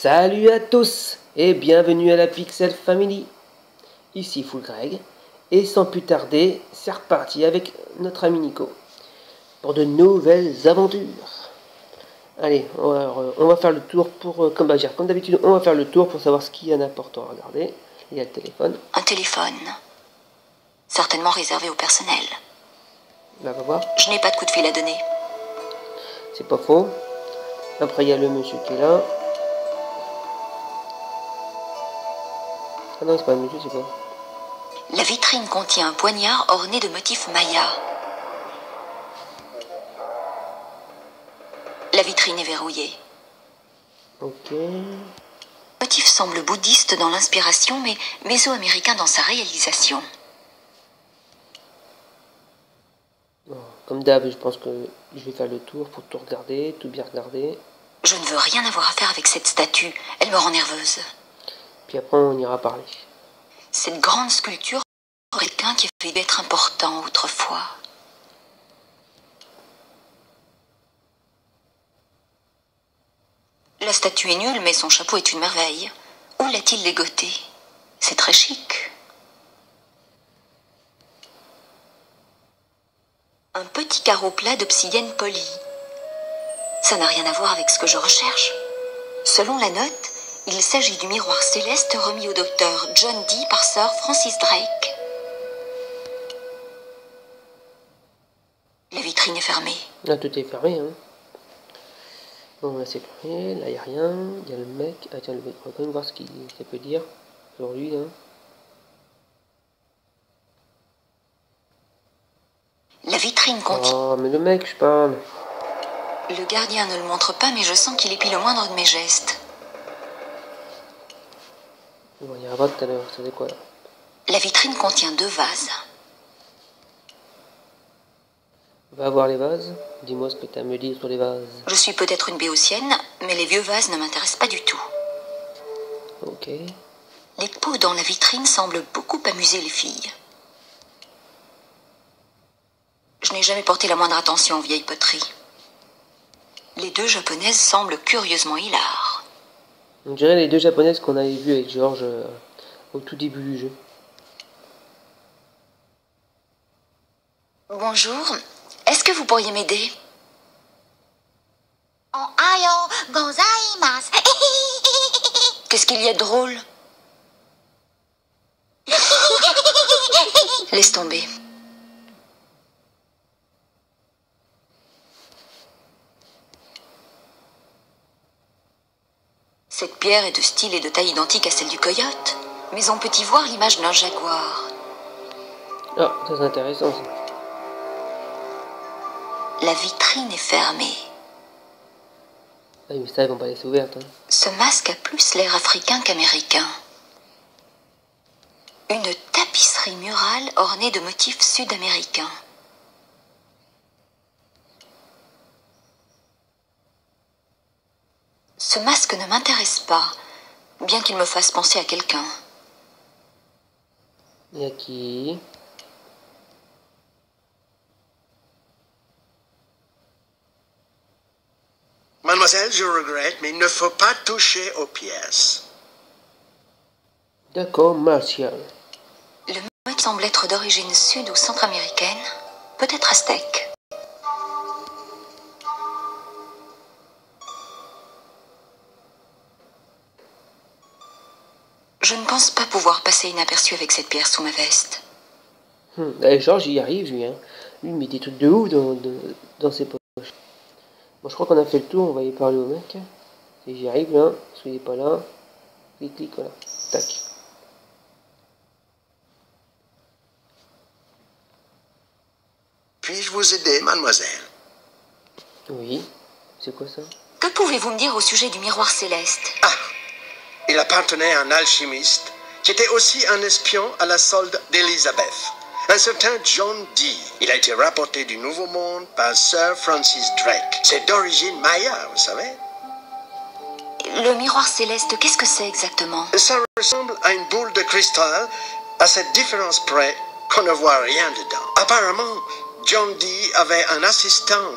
Salut à tous et bienvenue à la Pixel Family. Ici Full Greg et sans plus tarder, c'est reparti avec notre ami Nico pour de nouvelles aventures. Allez, on va faire le tour pour, comme d'habitude, on va faire le tour pour savoir ce qu'il y a d'important à regarder. Il y a le téléphone. Un téléphone, certainement réservé au personnel. Là, on va voir. Je n'ai pas de coup de fil à donner. C'est pas faux. Après, il y a le monsieur qui est là. Ah non, c'est pas un monsieur, c'est quoi? La vitrine contient un poignard orné de motifs mayas. La vitrine est verrouillée. Ok. Le motif semble bouddhiste dans l'inspiration, mais méso-américain dans sa réalisation. Bon, comme d'hab, je pense que je vais faire le tour pour tout regarder, tout bien regarder. Je ne veux rien avoir à faire avec cette statue. Elle me rend nerveuse. Puis après, on ira parler. Cette grande sculpture aurait quelqu'un qui avait dû être important autrefois. La statue est nulle, mais son chapeau est une merveille. Où l'a-t-il ligoté? C'est très chic. Un petit carreau plat d'obsidienne polie. Ça n'a rien à voir avec ce que je recherche. Selon la note, il s'agit du miroir céleste remis au docteur John Dee par Sir Francis Drake. La vitrine est fermée. Là, tout est fermé, hein. Bon, là, c'est fermé. Là, il n'y a rien. Il y a le mec. Ah, tiens, le mec, on va quand même voir ce qu'il peut dire sur lui, là. La vitrine contient... Oh, mais le mec, je parle. Le gardien ne le montre pas, mais je sens qu'il épie le moindre de mes gestes. On va y avoir tout à l'heure. C'est quoi, là? La vitrine contient 2 vases. Va voir les vases. Dis-moi ce que tu as à me dire sur les vases. Je suis peut-être une béotienne, mais les vieux vases ne m'intéressent pas du tout. Ok. Les pots dans la vitrine semblent beaucoup amuser les filles. Je n'ai jamais porté la moindre attention aux vieilles poteries. Les 2 japonaises semblent curieusement hilares. On dirait les 2 japonaises qu'on avait vues avec George au tout début du jeu. Bonjour, est-ce que vous pourriez m'aider? Ohayo gozaimasu. Qu'est-ce qu'il y a de drôle? Laisse tomber. Cette pierre est de style et de taille identique à celle du coyote, mais on peut y voir l'image d'un jaguar. Ah, ça c'est intéressant, ça. La vitrine est fermée. Ah, mais ça, ils vont pas laisser ouverte, hein. Ce masque a plus l'air africain qu'américain. Une tapisserie murale ornée de motifs sud-américains. Ce masque ne m'intéresse pas, bien qu'il me fasse penser à quelqu'un. Il y a qui? Mademoiselle, je regrette, mais il ne faut pas toucher aux pièces. D'accord, Martial. Le mec semble être d'origine sud ou centra-américaine, peut-être aztèque. Je ne pense pas pouvoir passer inaperçu avec cette pierre sous ma veste. George, il y arrive, lui, hein. Lui, il met des trucs de ouf dans ses poches. Bon, je crois qu'on a fait le tour, on va y parler au mec. Si j'y arrive, là, parce qu'il n'est pas là. Clic, voilà. Tac. Puis-je vous aider, mademoiselle? Oui. C'est quoi ça? Que pouvez-vous me dire au sujet du miroir céleste? Ah, il appartenait à un alchimiste qui était aussi un espion à la solde d'Elizabeth, un certain John Dee. Il a été rapporté du Nouveau Monde par Sir Francis Drake. C'est d'origine maya, vous savez. Le miroir céleste, qu'est-ce que c'est exactement? Ça ressemble à une boule de cristal, à cette différence près qu'on ne voit rien dedans. Apparemment, John Dee avait un assistant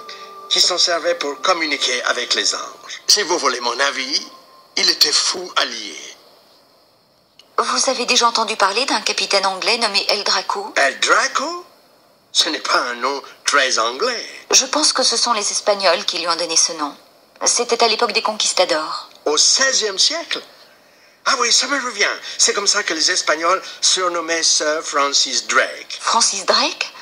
qui s'en servait pour communiquer avec les anges. Si vous voulez mon avis, Il était fou allié. Vous avez déjà entendu parler d'un capitaine anglais nommé El Draco? El Draco? Ce n'est pas un nom très anglais. Je pense que ce sont les Espagnols qui lui ont donné ce nom. C'était à l'époque des conquistadors. Au XVIe siècle? Ah oui, ça me revient. C'est comme ça que les Espagnols surnommaient Sir Francis Drake. Francis Drake?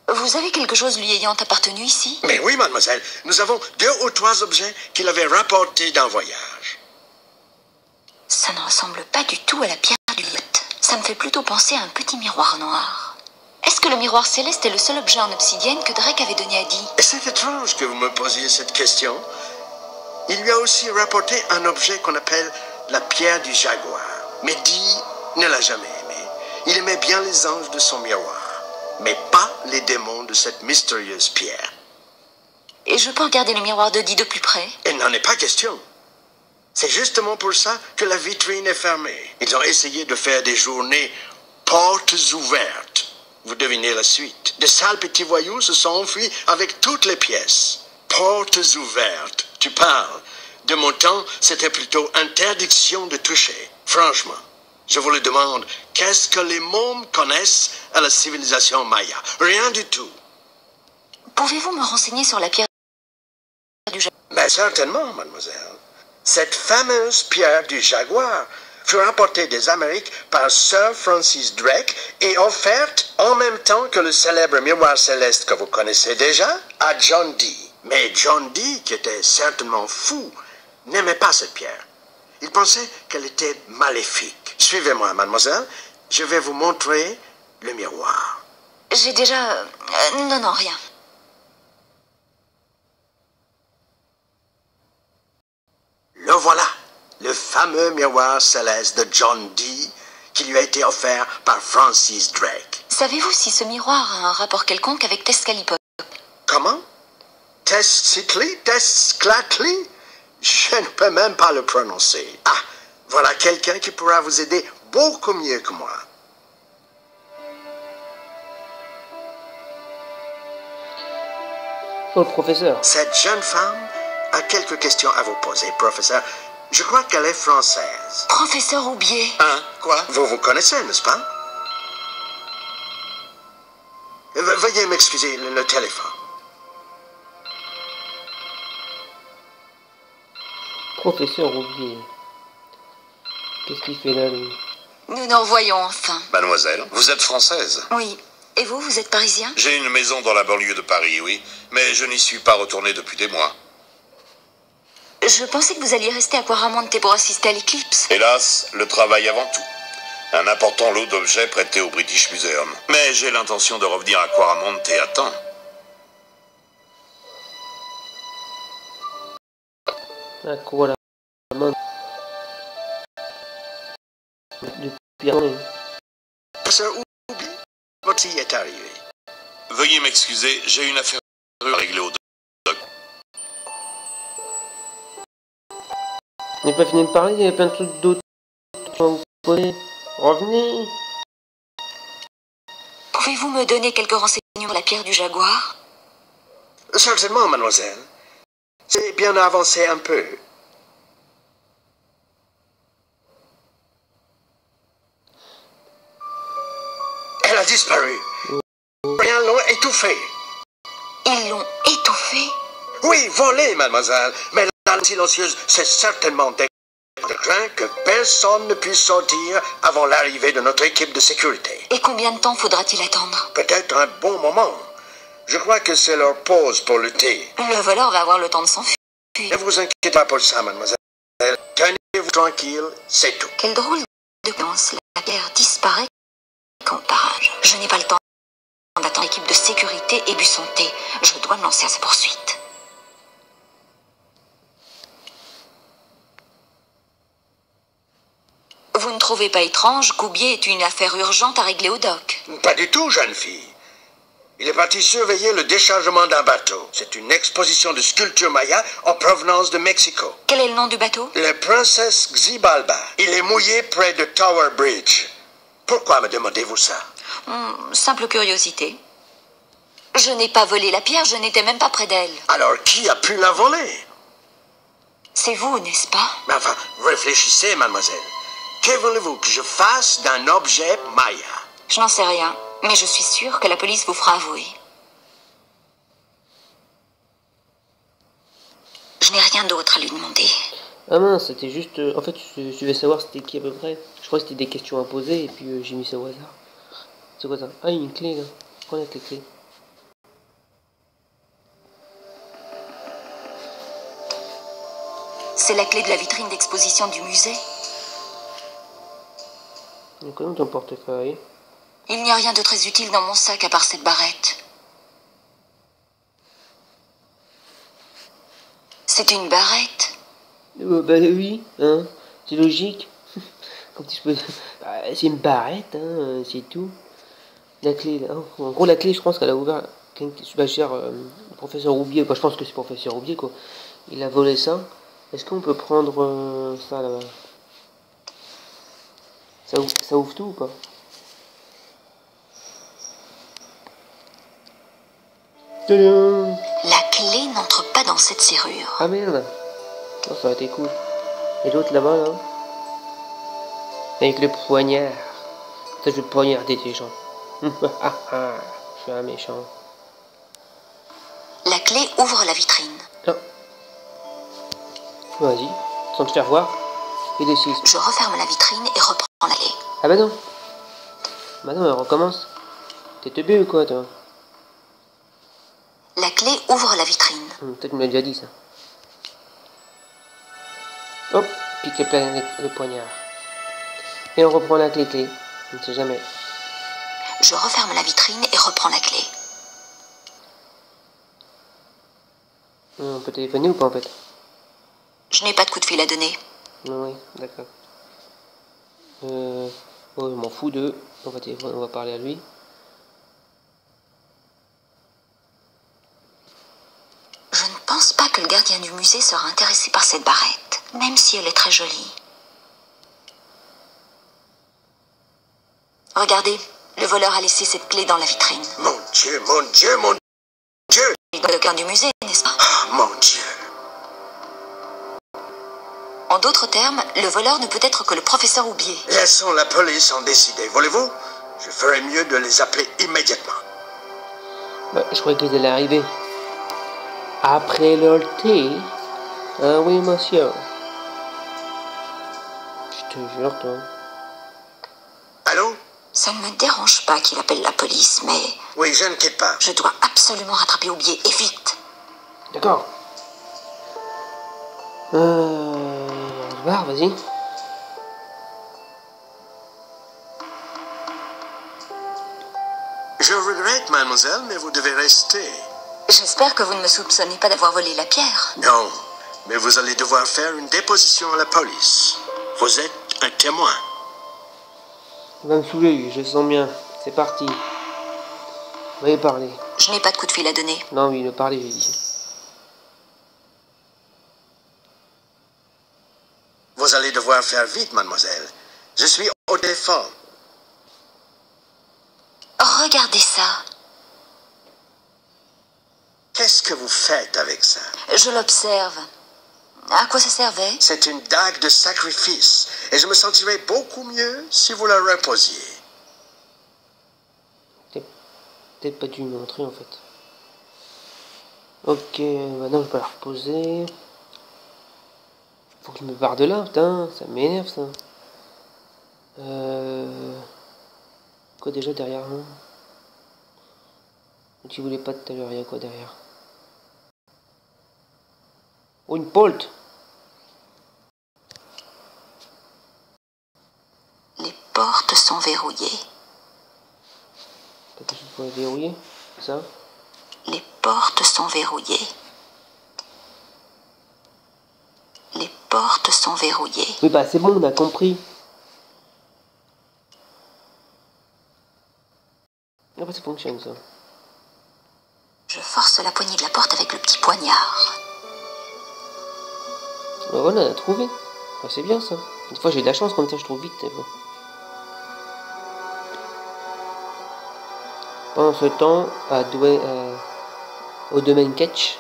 Vous avez quelque chose lui ayant appartenu ici? Mais oui, mademoiselle, nous avons 2 ou 3 objets qu'il avait rapportés d'un voyage. Ça ne ressemble pas du tout à la pierre du yacht. Ça me fait plutôt penser à un petit miroir noir. Est-ce que le miroir céleste est le seul objet en obsidienne que Drake avait donné à Dee? Et c'est étrange que vous me posiez cette question. Il lui a aussi rapporté un objet qu'on appelle la pierre du jaguar. Mais Dee ne l'a jamais aimé. Il aimait bien les anges de son miroir, mais pas les démons de cette mystérieuse pierre. Et je peux regarder le miroir de Dee de plus près? Il n'en est pas question. C'est justement pour ça que la vitrine est fermée. Ils ont essayé de faire des journées portes ouvertes. Vous devinez la suite. De sales petits voyous se sont enfuis avec toutes les pièces. Portes ouvertes. Tu parles. De mon temps, c'était plutôt interdiction de toucher. Franchement, je vous le demande, qu'est-ce que les mômes connaissent à la civilisation maya? Rien du tout. Pouvez-vous me renseigner sur la pierre du jaguar? Mais certainement, mademoiselle. Cette fameuse pierre du jaguar fut rapportée des Amériques par Sir Francis Drake et offerte en même temps que le célèbre miroir céleste que vous connaissez déjà à John Dee. Mais John Dee, qui était certainement fou, n'aimait pas cette pierre. Il pensait qu'elle était maléfique. Suivez-moi, mademoiselle. Je vais vous montrer le miroir. J'ai déjà... non, rien. Le voilà, le fameux miroir céleste de John Dee qui lui a été offert par Francis Drake. Savez-vous si ce miroir a un rapport quelconque avec Tezcatlipoca? Comment? Tezcatli? Je ne peux même pas le prononcer. Ah, voilà quelqu'un qui pourra vous aider beaucoup mieux que moi. Oh, professeur. Cette jeune femme a quelques questions à vous poser, professeur. Je crois qu'elle est française. Professeur Aubier. Hein? Quoi? Vous vous connaissez, n'est-ce pas? Veuillez m'excuser, le téléphone. Professeur Aubier. Qu'est-ce qu'il fait là, lui? Nous nous revoyons enfin. Mademoiselle, vous êtes française? Oui. Et vous êtes parisien? J'ai une maison dans la banlieue de Paris, oui, mais je n'y suis pas retourné depuis des mois. Je pensais que vous alliez rester à Quaramonte pour assister à l'éclipse. Hélas, le travail avant tout. Un important lot d'objets prêtés au British Museum. Mais j'ai l'intention de revenir à Quaramonte à temps. À quoi la main? Depuis un an. Professeur Oubi, votre fille est arrivée. Veuillez m'excuser, j'ai une affaire à régler au doc. On n'est pas fini de parler, il y a plein de trucs d'autres. Revenez. Pouvez-vous me donner quelques renseignements sur la pierre du jaguar? Certainement, mademoiselle. C'est bien avancé un peu. Elle a disparu. Rien l'ont étouffée. Ils l'ont étouffée? Oui, volée, mademoiselle. Mais la silencieuse, c'est certainement des... Je crains que personne ne puisse sortir avant l'arrivée de notre équipe de sécurité. Et combien de temps faudra-t-il attendre? Peut-être un bon moment. Je crois que c'est leur pause pour le thé. Le voleur va avoir le temps de s'enfuir. Ne vous inquiétez pas pour ça, mademoiselle. Tenez-vous tranquille, c'est tout. Quelle drôle de coïncidence. La pierre disparaît comme parage. Je n'ai pas le temps d'attendre l'équipe de sécurité et bu son thé. Je dois me lancer à sa poursuite. Vous ne trouvez pas étrange qu'Aubier ait une affaire urgente à régler au dock? Pas du tout, jeune fille. Il est parti surveiller le déchargement d'un bateau. C'est une exposition de sculptures maya en provenance de Mexico. Quel est le nom du bateau? Le Princesse Xibalba. Il est mouillé près de Tower Bridge. Pourquoi me demandez-vous ça? Simple curiosité. Je n'ai pas volé la pierre, je n'étais même pas près d'elle. Alors qui a pu la voler? C'est vous, n'est-ce pas? Mais enfin, Réfléchissez, mademoiselle. Que voulez-vous que je fasse d'un objet Maya? Je n'en sais rien, mais je suis sûre que la police vous fera avouer. Je n'ai rien d'autre à lui demander. Ah mince, c'était juste... en fait, je devais savoir c'était qui à peu près. Je crois que c'était des questions à poser et puis j'ai mis ça au hasard. C'est quoi ça? Ah, une clé là. Prends la clé. C'est la clé de la vitrine d'exposition du musée. Il quoi dans ton portefeuille? Il n'y a rien de très utile dans mon sac à part cette barrette. C'est une barrette. Bah oui, hein, c'est logique. Comme si je peux... Bah, c'est une barrette, hein, c'est tout. La clé, là. Oh, en gros, la clé, je pense qu'elle a ouvert... Bah, cher, le professeur Roubier, bah, je pense que c'est professeur Roubier, quoi. Il a volé ça. Est-ce qu'on peut prendre ça, là-bas? Ça ouvre tout ou pas? Tadam! La clé n'entre pas dans cette serrure. Ah merde! Oh, ça aurait été cool. Et l'autre là-bas, là? Avec le poignard. Ça, je vais poignarder des gens. Je suis un méchant. La clé ouvre la vitrine. Ah. Vas-y, sans te faire voir. Et des 6. Je referme la vitrine et reprends la clé. Ah bah non. Bah non, elle recommence. T'es teubé ou quoi, toi? La clé ouvre la vitrine. Peut-être tu me l'as déjà dit, ça. Hop, pique le poignard. Et on reprend la clé. On ne sait jamais. Je referme la vitrine et reprends la clé. On peut téléphoner ou pas, en fait? Je n'ai pas de coup de fil à donner. Oui, d'accord. Oh, je m'en fous d'eux. On va téléphoner, on va parler à lui. Je ne pense pas que le gardien du musée sera intéressé par cette barrette, même si elle est très jolie. Regardez, le voleur a laissé cette clé dans la vitrine. Mon Dieu, mon Dieu, mon Dieu! Le gardien du musée, n'est-ce pas? Oh, mon Dieu! En d'autres termes, le voleur ne peut être que le professeur Roubier. Laissons la police en décider. Voulez-vous? Je ferais mieux de les appeler immédiatement. Bah, je croyais qu'ils allaient arriver. Après le thé. Ah oui, monsieur. Je te jure, toi. Allô? Ça ne me dérange pas qu'il appelle la police, mais Oui, je ne quitte pas. je dois absolument rattraper Roubier, et vite. D'accord. Vas-y. Je regrette, mademoiselle, mais vous devez rester. J'espère que vous ne me soupçonnez pas d'avoir volé la pierre. Non, mais vous allez devoir faire une déposition à la police. Vous êtes un témoin. Il va me saouler, lui, je le sens bien. C'est parti. Veuillez parler. Je n'ai pas de coup de fil à donner. Non, oui, le parler, j'ai dit. Vous allez devoir faire vite, mademoiselle. Je suis au téléphone. Regardez ça. Qu'est-ce que vous faites avec ça? Je l'observe. À quoi ça servait? C'est une dague de sacrifice, et je me sentirais beaucoup mieux si vous la reposiez. T'as peut-être pas dû me montrer, en fait. Ok, maintenant je peux la reposer. Faut que je me barre de là, putain, ça m'énerve, ça. Quoi déjà derrière, hein? Tu voulais pas tout à l'heure, il y a quoi derrière? Oh, une polte! Les portes sont verrouillées. T'as quelque chose pour la verrouiller? Ça? Les portes sont verrouillées. Les portes sont verrouillées. Oui, bah c'est bon, on a compris. Après, ça fonctionne, ça. Je force la poignée de la porte avec le petit poignard. Bah voilà, on a trouvé. Bah, c'est bien, ça. Une fois, j'ai de la chance, comme ça, je trouve vite. Bon. Pendant ce temps, au domaine catch,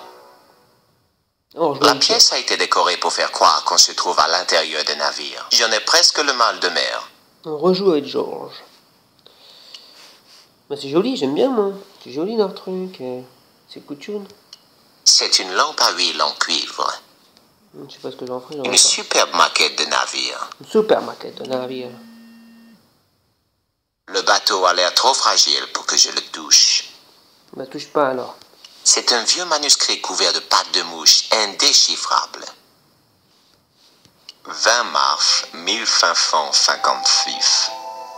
Oh, je La vois pièce a été décorée pour faire croire qu'on se trouve à l'intérieur des navires. J'en ai presque le mal de mer. On rejoue avec George. Bah, c'est joli, j'aime bien moi. C'est joli leur truc. C'est couture. C'est une lampe à huile en cuivre. Je sais pas ce que j'en ferai. Une superbe maquette de navire. Une super maquette de navire. Le bateau a l'air trop fragile pour que je le touche. Bah touche pas alors. C'est un vieux manuscrit couvert de pattes de mouche indéchiffrable. 20 mars 1556.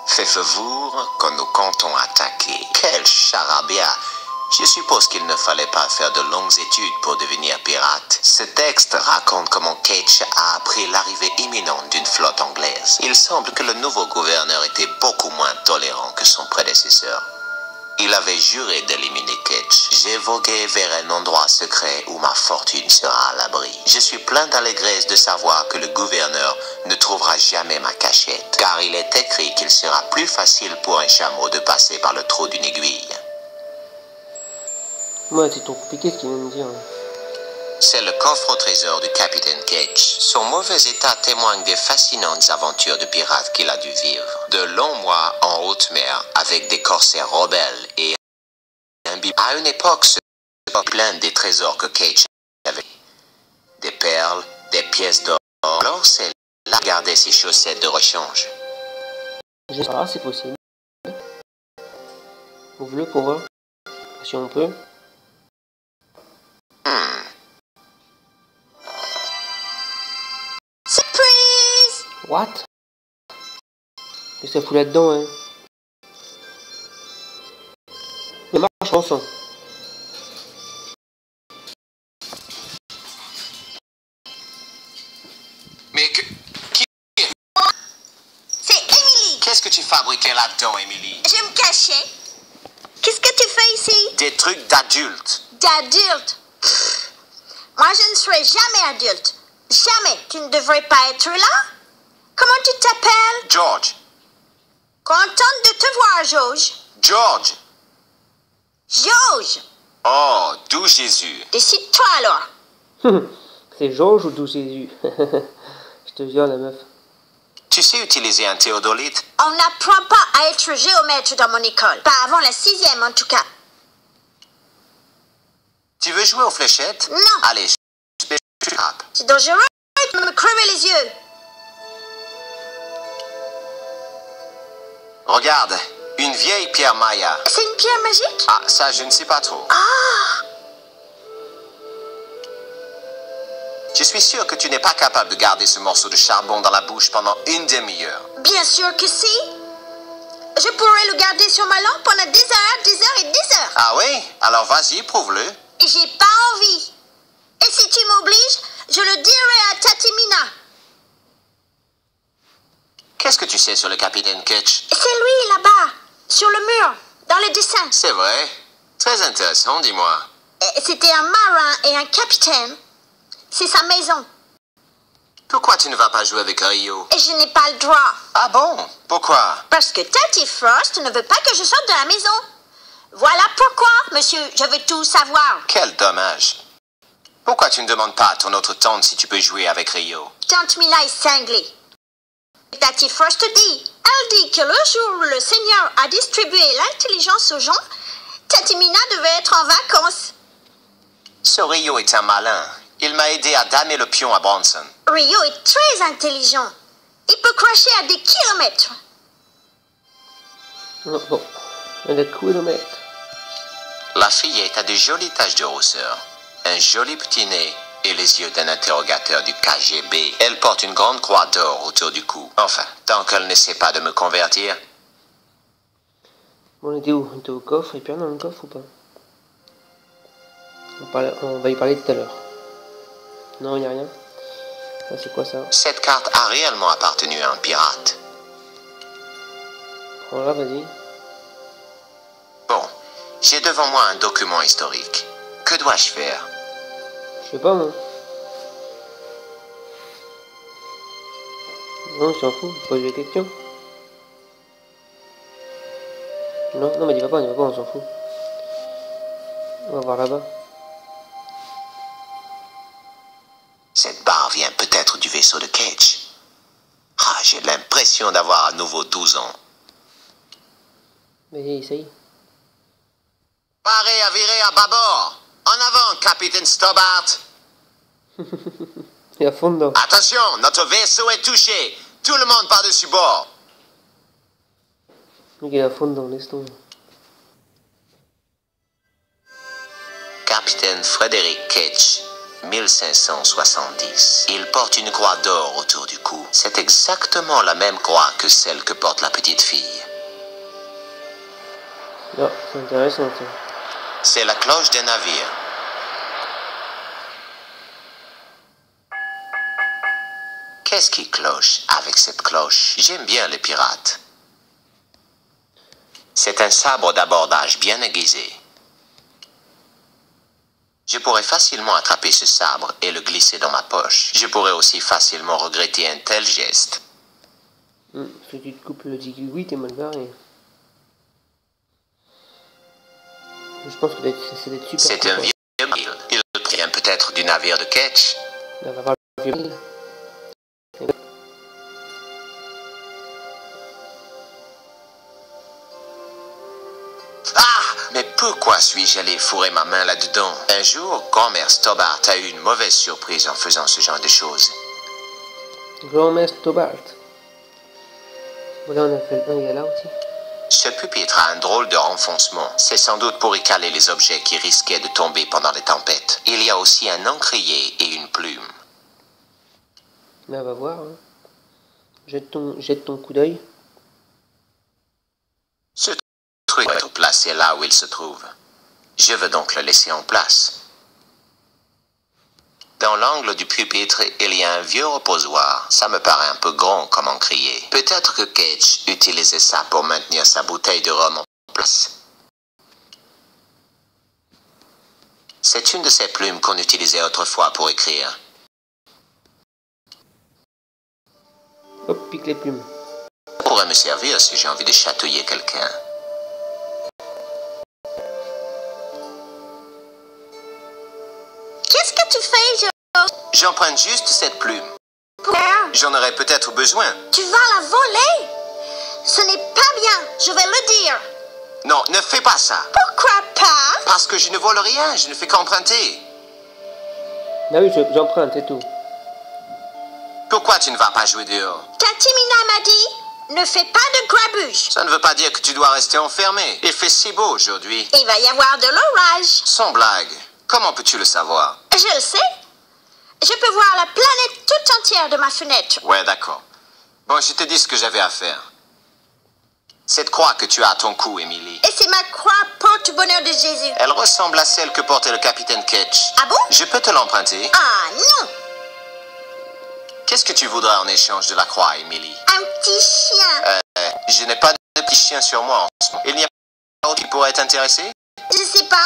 Pfeffervour que nous comptons attaquer. Quel charabia! Je suppose qu'il ne fallait pas faire de longues études pour devenir pirate. Ce texte raconte comment Ketch a appris l'arrivée imminente d'une flotte anglaise. Il semble que le nouveau gouverneur était beaucoup moins tolérant que son prédécesseur. Il avait juré d'éliminer Ketch. J'ai vogué vers un endroit secret où ma fortune sera à l'abri. Je suis plein d'allégresse de savoir que le gouverneur ne trouvera jamais ma cachette, car il est écrit qu'il sera plus facile pour un chameau de passer par le trou d'une aiguille. Ouais, c'est trop compliqué ce qu'il vient de dire. C'est le coffre au trésor du capitaine Ketch. Son mauvais état témoigne des fascinantes aventures de pirates qu'il a dû vivre. De longs mois en haute mer avec des corsaires rebelles et à une époque, ce plein des trésors que Ketch avait. Des perles, des pièces d'or. Alors c'est là garder ses chaussettes de rechange. Je sais pas, c'est possible. Ouvre-le pour voir. Si on peut. Surprise! What? Qu'est-ce que ça fout là-dedans, hein? Mais marche ensemble. Mais que... C'est Emily! Qu'est-ce que tu fabriquais là-dedans, Emily? Je me cachais. Qu'est-ce que tu fais ici? Des trucs d'adultes. D'adulte. Moi, je ne serai jamais adulte. Jamais. Tu ne devrais pas être là. Comment tu t'appelles? George. Contente de te voir, George. George. George. Oh, d'où Jésus. Décide-toi alors. C'est Georges ou d'où Jésus? Je te jure, la meuf. Tu sais utiliser un théodolite? On n'apprend pas à être géomètre dans mon école. Pas avant la 6e, en tout cas. Tu veux jouer aux fléchettes? Non. Allez, je frappe. C'est dangereux de me crever les yeux. Regarde, une vieille pierre Maya. C'est une pierre magique? Ah, ça, je ne sais pas trop. Ah! Je suis sûr que tu n'es pas capable de garder ce morceau de charbon dans la bouche pendant une demi-heure. Bien sûr que si. Je pourrais le garder sur ma lampe pendant des heures et des heures. Ah oui? Alors vas-y, prouve-le. J'ai pas envie. Et si tu m'obliges, je le dirai à Tati Mina. Qu'est-ce que tu sais sur le capitaine Ketch? C'est lui là-bas, sur le mur, dans le dessin. C'est vrai. Très intéressant, dis-moi. C'était un marin et un capitaine. C'est sa maison. Pourquoi tu ne vas pas jouer avec Rio? Et je n'ai pas le droit. Ah bon? Pourquoi? Parce que Tati Frost ne veut pas que je sorte de la maison. Voilà pourquoi, monsieur, je veux tout savoir. Quel dommage. Pourquoi tu ne demandes pas à ton autre tante si tu peux jouer avec Rio? Tante Mina est cinglée. Tati Frost dit. Elle dit que le jour où le Seigneur a distribué l'intelligence aux gens, Tati Mina devait être en vacances. Ce Rio est un malin. Il m'a aidé à damer le pion à Bronson. Rio est très intelligent. Il peut cracher à des kilomètres. Oh, bon. Un kilomètre. La fillette a de jolies taches de rousseur, un joli petit nez et les yeux d'un interrogateur du KGB. Elle porte une grande croix d'or autour du cou. Enfin, tant qu'elle ne sait pas de me convertir. Bon, on était où? On était au coffre. Et puis dans le coffre ou pas? On va y parler tout à l'heure. Non, il n'y a rien. Ça, c'est quoi ça? Cette carte a réellement appartenu à un pirate. Prends-la, vas-y. Bon, j'ai devant moi un document historique. Que dois-je faire? Je sais pas, moi. Non, je t'en fous. Pose des questions. Non, non, mais n'y va pas, on s'en fout. On va voir là-bas. vaisseau de Ketch. Ah, j'ai l'impression d'avoir à nouveau 12 ans. Mais essaye. Parez à virer à bâbord. En avant, capitaine Stobart. Et à fond dedans. Attention, notre vaisseau est touché. Tout le monde par-dessus bord. Il est à fond dedans, laisse tomber. Capitaine Frédéric Ketch, 1570. Il porte une croix d'or autour du cou. C'est exactement la même croix que celle que porte la petite fille. Non, c'est intéressant ça. C'est la cloche d'un navire. Qu'est-ce qui cloche avec cette cloche? J'aime bien les pirates. C'est un sabre d'abordage bien aiguisé. Je pourrais facilement attraper ce sabre et le glisser dans ma poche. Je pourrais aussi facilement regretter un tel geste. Si tu te coupes le oui, t'es mal barré. Je pense que c'est d'être super. C'est un vieux île. Il provient peut-être du navire de Ketch. On va voir le vieux île. Ah, mais pourquoi suis-je allé fourrer ma main là-dedans? Un jour, grand-mère Stobart a eu une mauvaise surprise en faisant ce genre de choses. Grand-mère Stobart. Voilà, on a fait le 1, il y a là aussi. Ce pupitre a un drôle de renfoncement. C'est sans doute pour y caler les objets qui risquaient de tomber pendant les tempêtes. Il y a aussi un encrier et une plume. Mais on va voir. Hein. Jette ton coup d'œil. Ce truc doit être placé là où il se trouve. Je veux donc le laisser en place. Dans l'angle du pupitre, il y a un vieux reposoir. Ça me paraît un peu grand comme encrier. Peut-être que Ketch utilisait ça pour maintenir sa bouteille de rhum en place. C'est une de ces plumes qu'on utilisait autrefois pour écrire. Hop, pique les plumes. Ça pourrait me servir si j'ai envie de chatouiller quelqu'un. Qu'est-ce que tu fais, Joe? J'emprunte juste cette plume. Pourquoi? J'en aurais peut-être besoin. Tu vas la voler? Ce n'est pas bien, je vais le dire. Non, ne fais pas ça. Pourquoi pas? Parce que je ne vole rien, je ne fais qu'emprunter. Ah oui, j'emprunte et tout. Pourquoi tu ne vas pas jouer dehors? Tatimina m'a dit, ne fais pas de grabuge. Ça ne veut pas dire que tu dois rester enfermé. Il fait si beau aujourd'hui. Il va y avoir de l'orage. Sans blague. Comment peux-tu le savoir? Je le sais. Je peux voir la planète toute entière de ma fenêtre. Ouais, d'accord. Bon, je te dis ce que j'avais à faire. Cette croix que tu as à ton cou, Emily. Et c'est ma croix porte-bonheur de Jésus. Elle ressemble à celle que portait le capitaine Ketch. Ah bon? Je peux te l'emprunter? Ah non! Qu'est-ce que tu voudrais en échange de la croix, Emily? Un petit chien. Je n'ai pas de petit chien sur moi en ce moment. Il n'y a pas d'autre qui pourrait t'intéresser? Je sais pas.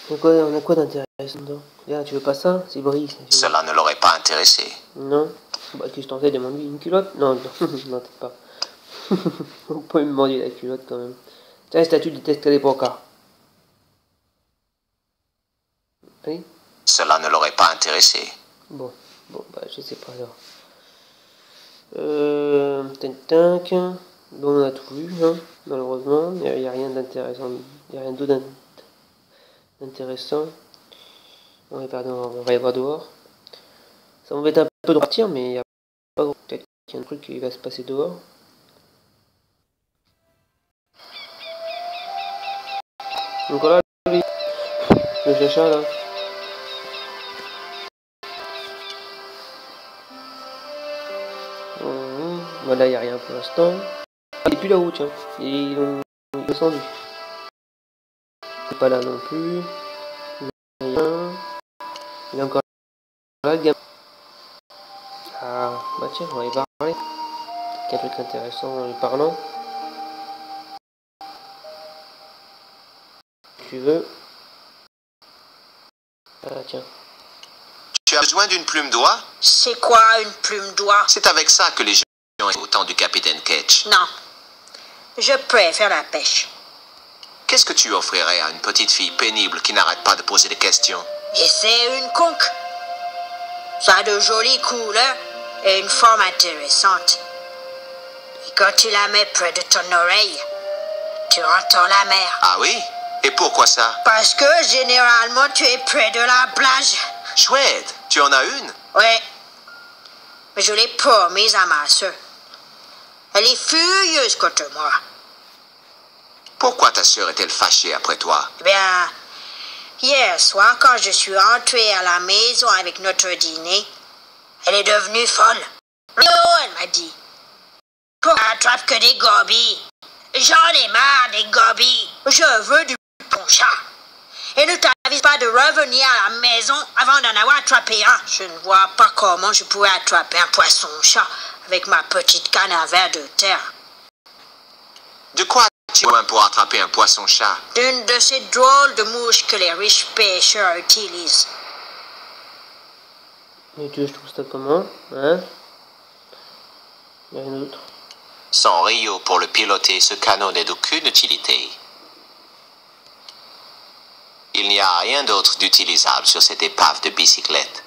On a quoi d'intéressant dedans? Regarde, tu veux pas ça? C'est brise. Cela ne l'aurait pas intéressé. Non. Bah, qu'est-ce que t'en fais? Demande-lui une culotte? Non, non, non, peut-être pas. On peut me demander la culotte quand même. Tiens, statut de test les brocards. Oui? Cela ne l'aurait pas intéressé. Bon, bah, je sais pas alors. Tac. Bon, on a tout vu, hein, malheureusement. Il n'y a rien d'intéressant. Il n'y a rien d'autre d'intéressant. On va y voir dehors. Ça m'embête un peu de partir, mais il n'y a pas gros. Peut-être qu'il y a un truc qui va se passer dehors. Donc voilà, le chacha là. Voilà, il n'y a rien pour l'instant. Il n'est plus là-haut, tiens. Ils l'ont descendu. C'est pas là non plus. Rien. Il est encore là, le gamin. Ah, bah tiens, on va y parler. Il y a un truc intéressant en lui parlant. Si tu veux. Ah, tiens. Tu as besoin d'une plume d'oie? C'est quoi une plume d'oie? C'est avec ça que les gens ont au temps du capitaine Ketch. Non. Je préfère la pêche. Qu'est-ce que tu offrirais à une petite fille pénible qui n'arrête pas de poser des questions? Et c'est une conque. Ça a de jolies couleurs et une forme intéressante. Et quand tu la mets près de ton oreille, tu entends la mer. Ah oui? Et pourquoi ça? Parce que généralement tu es près de la plage. Chouette, tu en as une? Ouais. Mais je l'ai promise à ma soeur. Elle est furieuse contre moi. Pourquoi ta sœur est-elle fâchée après toi? Eh bien, hier soir, quand je suis entrée à la maison avec notre dîner, elle est devenue folle. Oh, elle m'a dit. Pourquoi attrape que des gobies? J'en ai marre des gobies. Je veux du bon chat. Et ne t'avise pas de revenir à la maison avant d'en avoir attrapé un. Je ne vois pas comment je pourrais attraper un poisson-chat avec ma petite canne à verre de terre. De quoi as-tu besoin pour attraper un poisson-chat? D'une de ces drôles de mouches que les riches pêcheurs utilisent. Et tu veux que je trouve ça comment? Hein? Il y a rien d'autre. Sans Rio pour le piloter, ce canot n'est d'aucune utilité. Il n'y a rien d'autre d'utilisable sur cette épave de bicyclette.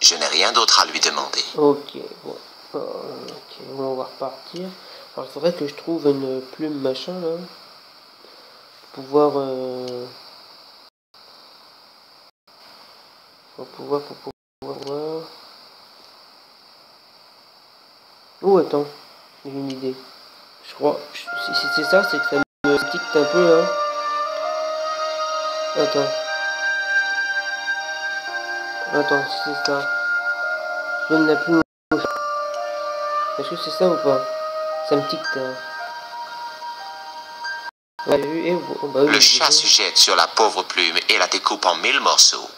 Je n'ai rien d'autre à lui demander. Ok, bon. Ok, on va repartir. Alors il faudrait que je trouve une plume machin là. Pour pouvoir... pour pouvoir voir... Oh attends, j'ai une idée. Je crois, si c'est ça, c'est que ça me tique un peu hein. Attends, si c'est ça. Je donne la plume. Est-ce que c'est ça ou pas? Ça me tique hein. Le chat se jette sur la pauvre plume et la découpe en 1000 morceaux.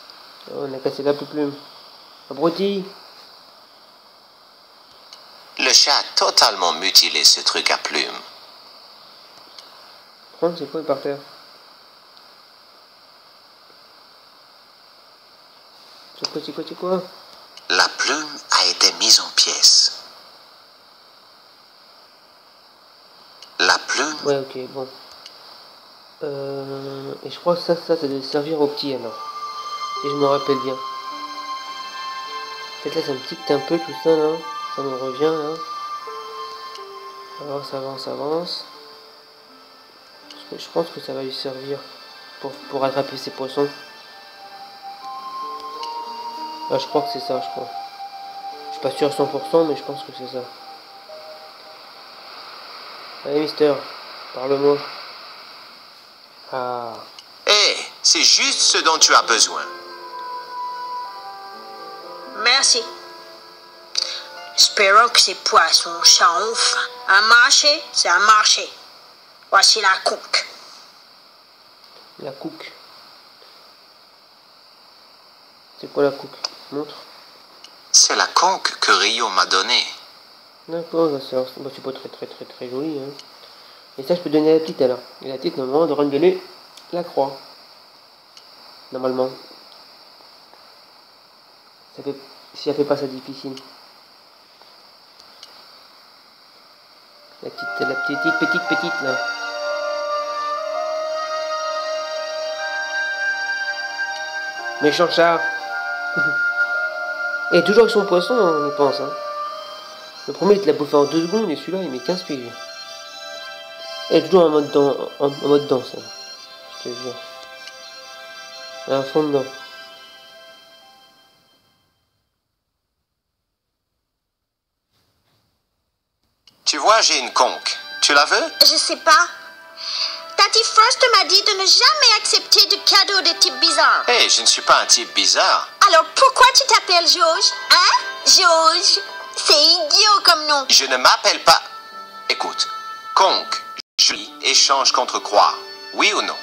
Oh, on a cassé la plume. Abruti. Le chat a totalement mutilé ce truc à plume. C'est quoi par terre? C'est quoi? La plume a été mise en pièces. La plume... Ouais, ok, bon. Et je crois que ça doit servir au petit alors. Si je me rappelle bien. Peut-être là, ça me tique un peu tout ça là. Ça me revient là. Avance. Parce que je pense que ça va lui servir pour attraper ces poissons. Ah, je crois que c'est ça, je crois. Je suis pas sûr à 100%, mais je pense que c'est ça. Allez, Mister, parle-moi. Ah. Hé, c'est juste ce dont tu as besoin. Merci. Espérons que ces poissons-chats ont faim. Un marché, c'est un marché. Voici la conque. La couque. C'est quoi la couque? Montre. C'est la conque que Rio m'a donnée. D'accord, c'est pas très joli. Hein. Et ça, je peux donner à la petite alors. Et la petite, normalement, devrait me donner la croix. Normalement. Ça fait, si elle fait pas ça difficile. La petite là. Méchant chat. Et toujours avec son poisson, on y pense. Hein. Le premier, il te l'a bouffé en 2 secondes et celui-là, il met 15 piges. Et toujours en mode danse. Hein. Je te jure. À fond dedans. Tu vois, j'ai une conque. Tu la veux? Je sais pas. Tati Frost m'a dit de ne jamais accepter de cadeaux de type bizarre. Hé, je ne suis pas un type bizarre. Alors pourquoi tu t'appelles George? Hein? George? C'est idiot comme nom. Je ne m'appelle pas... Écoute, conque, joli, échange contre croix. Oui ou non?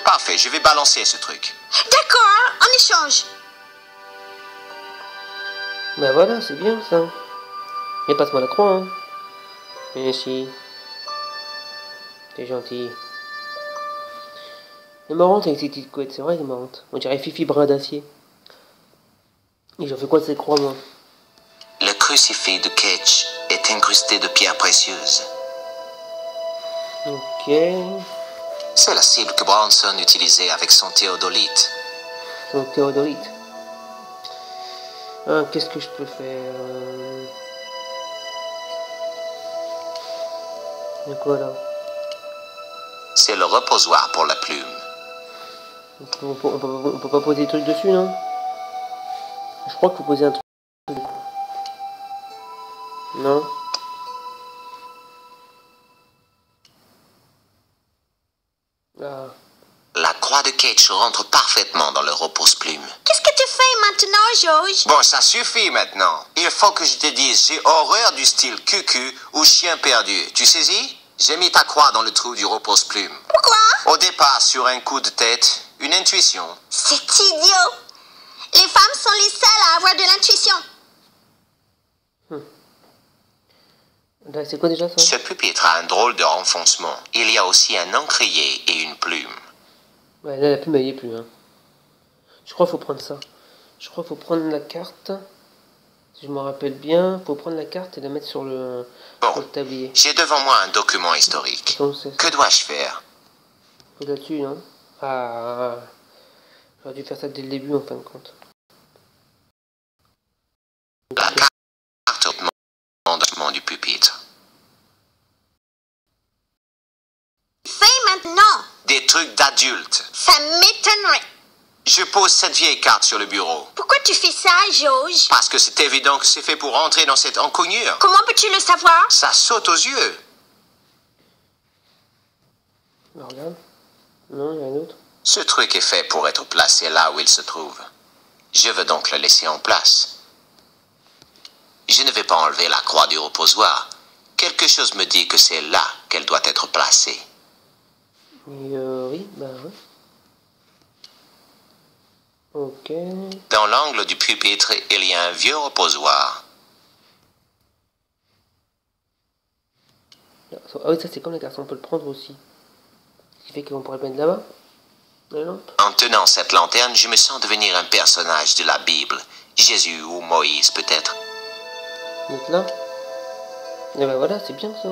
Parfait, je vais balancer ce truc. D'accord, on échange. Ben voilà, c'est bien ça. Mais passe-moi la croix, hein. Merci. T'es gentil. Elle est marrante avec ces petites couettes, c'est vrai, elle est marrante. On dirait Fifi brin d'acier. Et j'en fais quoi de ces croix, moi? Le crucifix de Ketch est incrusté de pierres précieuses. Ok. C'est la cible que Bronson utilisait avec son théodolite. Son théodolite. Ah, qu'est-ce que je peux faire De quoi là? C'est le reposoir pour la plume. On peut pas poser des trucs dessus, non? Je crois qu'il faut poser un truc. Non? Ah. La croix de Cage rentre parfaitement dans le repose-plume. Qu'est-ce que tu fais maintenant, George? Bon, ça suffit maintenant. Il faut que je te dise, j'ai horreur du style cucu ou chien perdu. Tu saisis? J'ai mis ta croix dans le trou du repose-plume. Pourquoi? Au départ, sur un coup de tête, une intuition. C'est idiot. Les femmes sont les seules à avoir de l'intuition. C'est quoi déjà ça? Ce pupitre a un drôle de renfoncement. Il y a aussi un encrier et une plume. Ouais, là la plume elle y est plus. Hein. Je crois qu'il faut prendre ça. Je crois qu'il faut prendre la carte. Si je me rappelle bien, il faut prendre la carte et la mettre sur le tablier. J'ai devant moi un document historique. Que dois-je faire? Faut là-dessus, non? Ah, j'aurais dû faire ça dès le début en fin de compte. La carte d'engagement du pupitre. Fais maintenant. Des trucs d'adultes. Ça m'étonnerait. Je pose cette vieille carte sur le bureau. Pourquoi tu fais ça, George? Parce que c'est évident que c'est fait pour entrer dans cette encoignure. Comment peux-tu le savoir? Ça saute aux yeux. Alors, regarde. Non, il y a un autre. Ce truc est fait pour être placé là où il se trouve. Je veux donc le laisser en place. Je ne vais pas enlever la croix du reposoir. Quelque chose me dit que c'est là qu'elle doit être placée. Oui, bah oui. Ok. Dans l'angle du pupitre, il y a un vieux reposoir. Ah oui, ça c'est comme la carte, on peut le prendre aussi. Ce qui fait qu'on pourrait le mettre là-bas. En tenant cette lanterne, je me sens devenir un personnage de la Bible. Jésus ou Moïse peut-être. Donc là. Et ben voilà, c'est bien ça.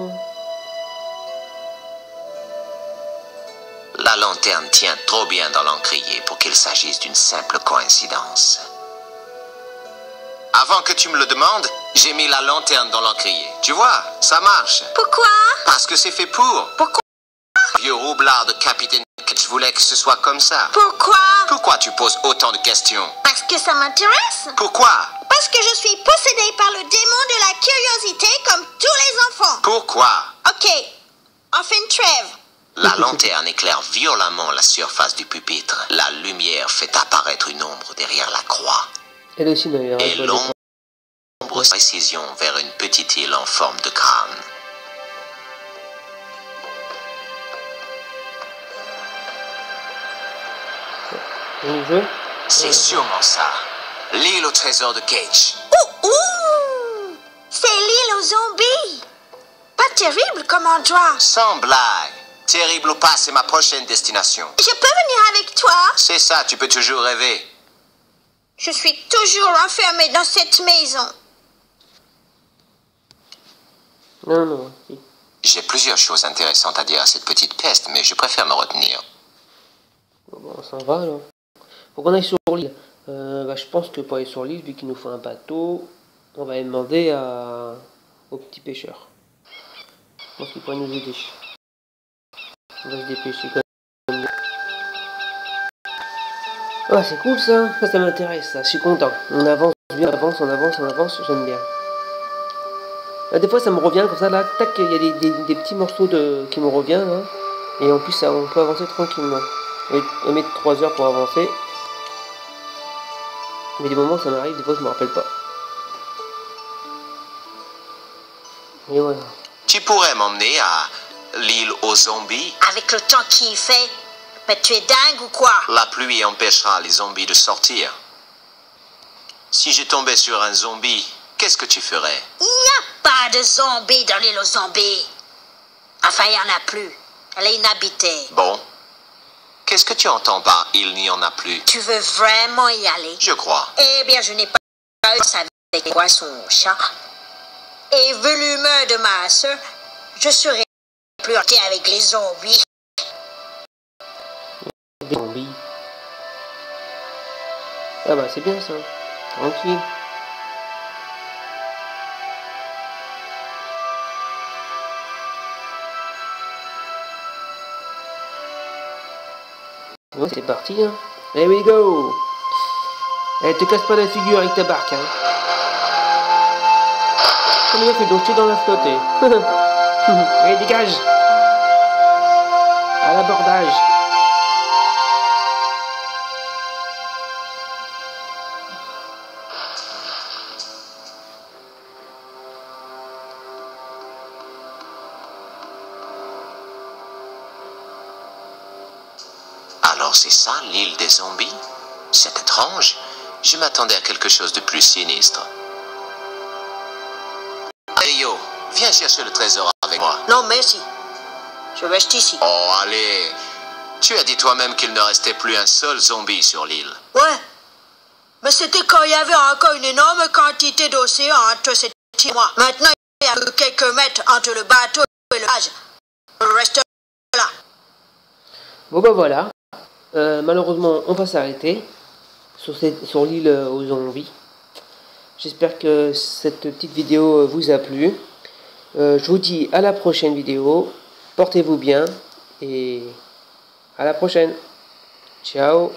La lanterne tient trop bien dans l'encrier pour qu'il s'agisse d'une simple coïncidence. Avant que tu me le demandes, j'ai mis la lanterne dans l'encrier. Tu vois, ça marche. Pourquoi? Parce que c'est fait pour. Pourquoi? Vieux roublard de capitaine, je voulais que ce soit comme ça. Pourquoi? Pourquoi tu poses autant de questions? Parce que ça m'intéresse. Pourquoi? Parce que je suis possédée par le démon de la curiosité comme tous les enfants. Pourquoi? Ok, on fait une trêve. La lanterne éclaire violemment la surface du pupitre. La lumière fait apparaître une ombre derrière la croix. Elle aussi d'ailleurs. Et l'ombre précision vers une petite île en forme de crâne. C'est sûrement ça. L'île au trésor de Cage. Ouh! C'est l'île aux zombies. Pas terrible comme endroit. Sans blague. Terrible ou pas, c'est ma prochaine destination. Je peux venir avec toi? C'est ça, tu peux toujours rêver. Je suis toujours enfermée dans cette maison. Non, non. J'ai plusieurs choses intéressantes à dire à cette petite peste, mais je préfère me retenir. Bon, on s'en va alors. Faut qu'on aille sur l'île. Je pense que pour aller sur l'île, vu qu'il nous faut un bateau, on va aller demander au petit pêcheur. Je pense qu'il pourrait nous aider. On va se dépêcher quand même. Ah, c'est cool ça. Ça m'intéresse, ça. Je suis content. On avance, on avance, j'aime bien. Là, des fois, ça me revient comme ça, là. Tac, il y a des petits morceaux qui me reviennent, là. Et en plus, on peut avancer tranquillement. On met 3 heures pour avancer. Mais des moments, ça m'arrive, des fois, je me rappelle pas. Et voilà. Tu pourrais m'emmener à l'île aux zombies? Avec le temps qu'il fait. Mais tu es dingue ou quoi? La pluie empêchera les zombies de sortir. Si je tombais sur un zombie, qu'est-ce que tu ferais? Il n'y a pas de zombies dans l'île aux zombies. Enfin, il n'y en a plus. Elle est inhabitée. Bon. Qu'est-ce que tu entends par « il n'y en a plus » ? Tu veux vraiment y aller? Je crois. Eh bien, je n'ai pas eu avec les poissons, chat. Et vu l'humeur de ma soeur, je serai plus hanté avec les zombies. des zombies. Ah bah c'est bien ça. Tranquille. Bon, c'est parti hein. Here we go. Eh, te casse pas la figure avec ta barque hein. Comme il a fait donc tu es dans la flotte. Allez dégage. À l'abordage. Alors c'est ça, l'île des zombies? C'est étrange. Je m'attendais à quelque chose de plus sinistre. Hey yo, viens chercher le trésor avec moi. Non, merci. Je reste ici. Oh, allez. Tu as dit toi-même qu'il ne restait plus un seul zombie sur l'île. Ouais. Mais c'était quand il y avait encore une énorme quantité d'océan entre cette île et moi. Maintenant, il y a que quelques mètres entre le bateau et le village. Le reste là. Bon bah voilà. Malheureusement, on va s'arrêter sur l'île aux zombies. J'espère que cette petite vidéo vous a plu. Je vous dis à la prochaine vidéo. Portez-vous bien et à la prochaine. Ciao.